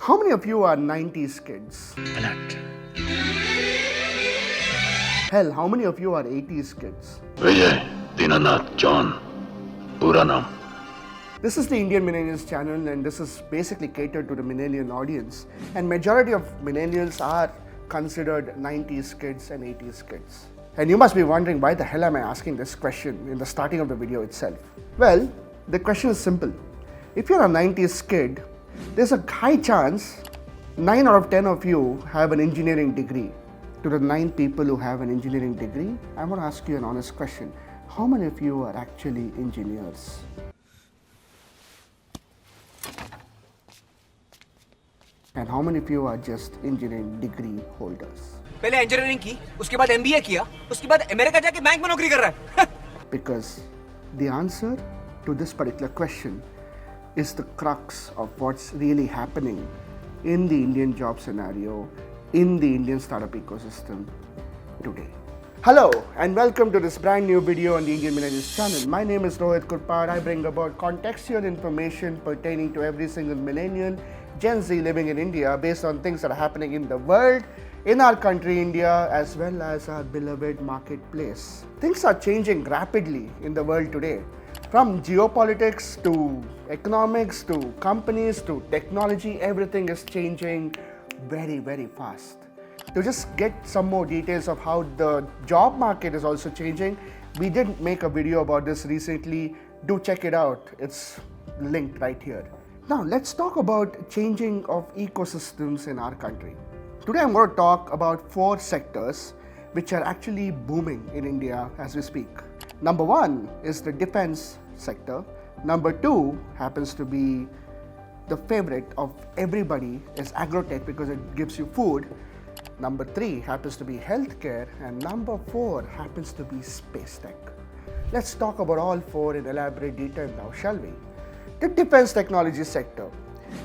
How many of you are 90s kids? Alert. Hell, how many of you are 80s kids? Vijay, Dinanath, John, Puranam. This is the Indian Millennials channel, and this is basically catered to the millennial audience. And majority of millennials are considered 90s kids and 80s kids. And you must be wondering, why the hell am I asking this question in the starting of the video itself? Well, the question is simple. If you're a 90s kid, there's a high chance 9 out of 10 of you have an engineering degree. To the 9 people who have an engineering degree, I want to ask you an honest question. How many of you are actually engineers? And how many of you are just engineering degree holders? पहले engineering की, उसके बाद MBA किया, उसके बाद America जाके bank में नौकरी कर रहा है. Because the answer to this particular question is the crux of what's really happening in the Indian job scenario, in the Indian startup ecosystem today. Hello and welcome to this brand new video on the Indian Millennials channel. My name is Rohit Kurpar. I bring about contextual information pertaining to every single millennial, Gen Z living in India based on things that are happening in the world, in our country India, as well as our beloved marketplace. Things are changing rapidly in the world today. From geopolitics to economics to companies to technology, everything is changing very, very fast. To just get some more details of how the job market is also changing, we did make a video about this recently. Do check it out. It's linked right here. Now let's talk about changing of ecosystems in our country. Today I'm going to talk about 4 sectors which are actually booming in India as we speak. Number 1 is the defense sector. Number 2 happens to be the favorite of everybody is agrotech because it gives you food. Number 3 happens to be healthcare, and number 4 happens to be space tech. Let's talk about all 4 in elaborate detail now, shall we? The defense technology sector.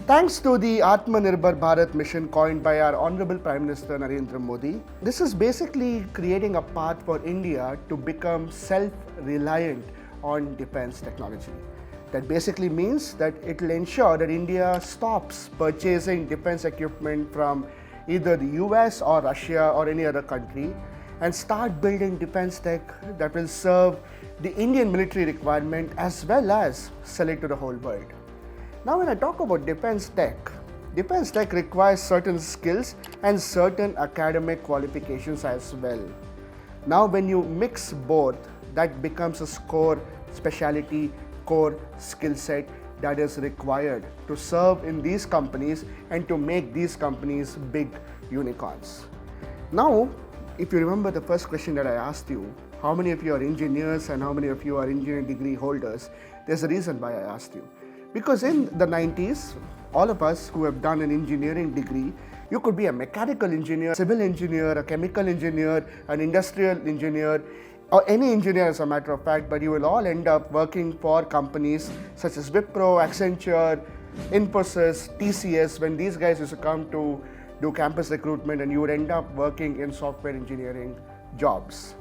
Thanks to the Atmanirbhar Bharat mission coined by our Honorable Prime Minister Narendra Modi, this is basically creating a path for India to become self-reliant on defense technology. That basically means that it will ensure that India stops purchasing defense equipment from either the US or Russia or any other country and start building defense tech that will serve the Indian military requirement as well as sell it to the whole world. Now when I talk about defense tech requires certain skills and certain academic qualifications as well. Now when you mix both, that becomes a core specialty, core skill set that is required to serve in these companies and to make these companies big unicorns. Now, if you remember the first question that I asked you, how many of you are engineers and how many of you are engineering degree holders, there's a reason why I asked you. Because in the 90s, all of us who have done an engineering degree, you could be a mechanical engineer, civil engineer, a chemical engineer, an industrial engineer, or any engineer as a matter of fact, but you will all end up working for companies such as Wipro, Accenture, Infosys, TCS, when these guys used to come to do campus recruitment, and you would end up working in software engineering jobs.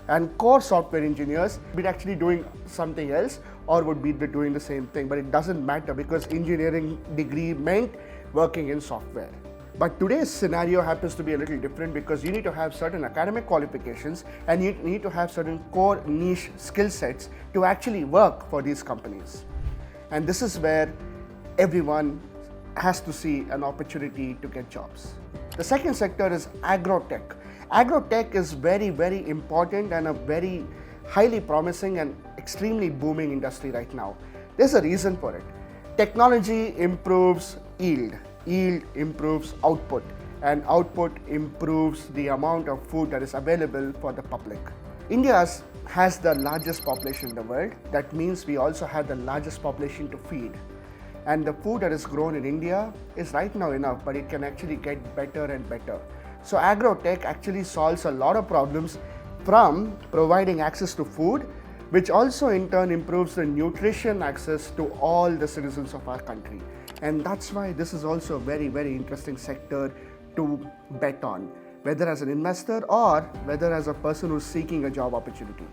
And core software engineers would be actually doing something else or would be doing the same thing, but it doesn't matter because engineering degree meant working in software. But today's scenario happens to be a little different because you need to have certain academic qualifications and you need to have certain core niche skill sets to actually work for these companies. And this is where everyone has to see an opportunity to get jobs. The second sector is agrotech. Agrotech is very, very important and a very highly promising and extremely booming industry right now. There's a reason for it. Technology improves yield. Yield improves output, and output improves the amount of food that is available for the public. India has the largest population in the world. That means we also have the largest population to feed. And the food that is grown in India is right now enough, but it can actually get better and better. So agrotech actually solves a lot of problems from providing access to food, which also in turn improves the nutrition access to all the citizens of our country. And that's why this is also a very, very interesting sector to bet on, whether as an investor or whether as a person who's seeking a job opportunity.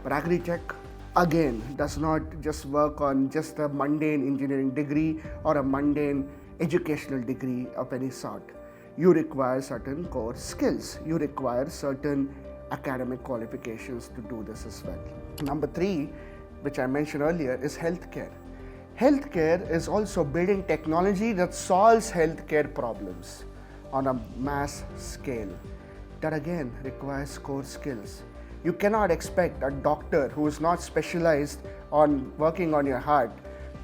But agri-tech again does not just work on just a mundane engineering degree or a mundane educational degree of any sort. You require certain core skills. You require certain academic qualifications to do this as well. Number 3, which I mentioned earlier, is healthcare. Healthcare is also building technology that solves healthcare problems on a mass scale. That again requires core skills. You cannot expect a doctor who is not specialized on working on your heart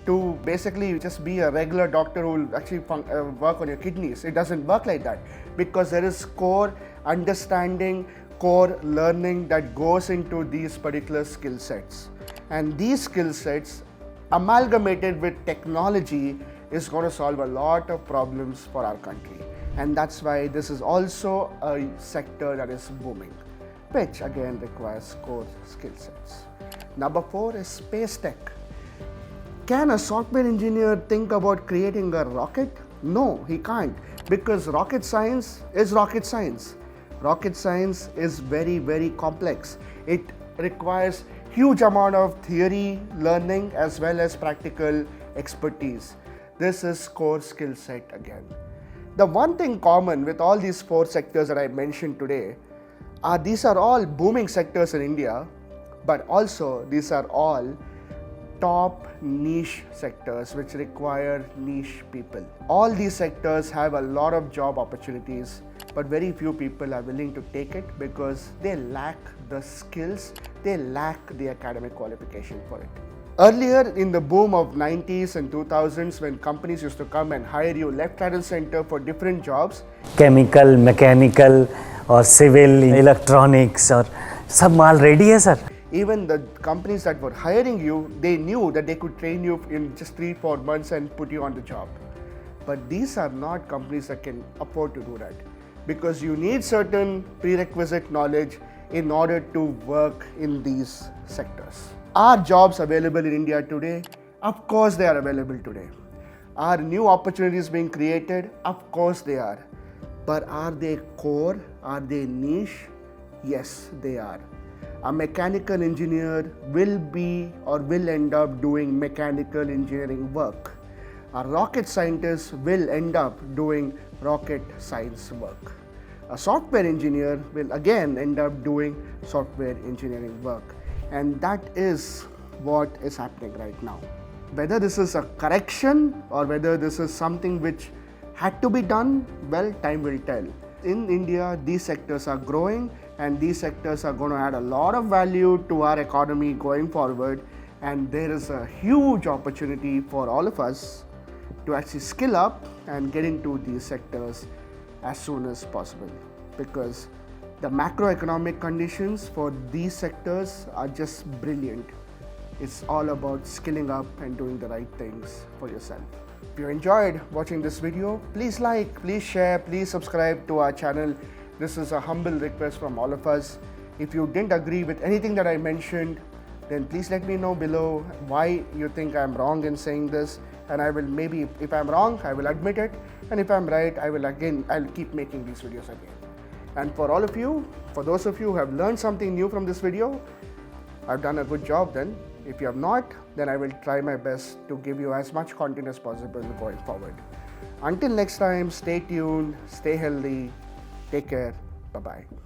to basically just be a regular doctor who will actually work on your kidneys. It doesn't work like that, because there is core understanding, core learning that goes into these particular skill sets. And these skill sets amalgamated with technology is going to solve a lot of problems for our country. And that's why this is also a sector that is booming, which again requires core skill sets. Number 4 is space tech. Can a software engineer think about creating a rocket? No, he can't, because rocket science is rocket science. Rocket science is very, very complex. It requires huge amount of theory learning as well as practical expertise. This is core skill set again. The one thing common with all these 4 sectors that I mentioned today are these are all booming sectors in India, but also these are all top niche sectors which require niche people. All these sectors have a lot of job opportunities, but very few people are willing to take it because they lack the skills, they lack the academic qualification for it. Earlier in the boom of 90s and 2000s, when companies used to come and hire you left, right and center for different jobs, chemical, mechanical और civil, electronics और सब माल ready है sir. even the companies that were hiring you, they knew that they could train you in just 3-4 months and put you on the job. But these are not companies that can afford to do that, because you need certain prerequisite knowledge in order to work in these sectors. Are jobs available in India today? Of course they are available today. Are new opportunities being created? Of course they are. But are they core? Are they niche? Yes, they are. A mechanical engineer will be or will end up doing mechanical engineering work. A rocket scientist will end up doing rocket science work. A software engineer will again end up doing software engineering work. And that is what is happening right now. Whether this is a correction or whether this is something which had to be done, well, time will tell. In India, these sectors are growing, and these sectors are going to add a lot of value to our economy going forward. And there is a huge opportunity for all of us to actually skill up and get into these sectors as soon as possible, because the macroeconomic conditions for these sectors are just brilliant. It's all about skilling up and doing the right things for yourself. If you enjoyed watching this video, please like, please share, please subscribe to our channel. This is a humble request from all of us. If you didn't agree with anything that I mentioned, then please let me know below why you think I'm wrong in saying this, and I will maybe, if I'm wrong, I will admit it, and if I'm right, I'll keep making these videos again. And for all of you, for those of you who have learned something new from this video, I've done a good job then. If you have not, then I will try my best to give you as much content as possible going forward. Until next time, stay tuned, stay healthy, take care, bye-bye.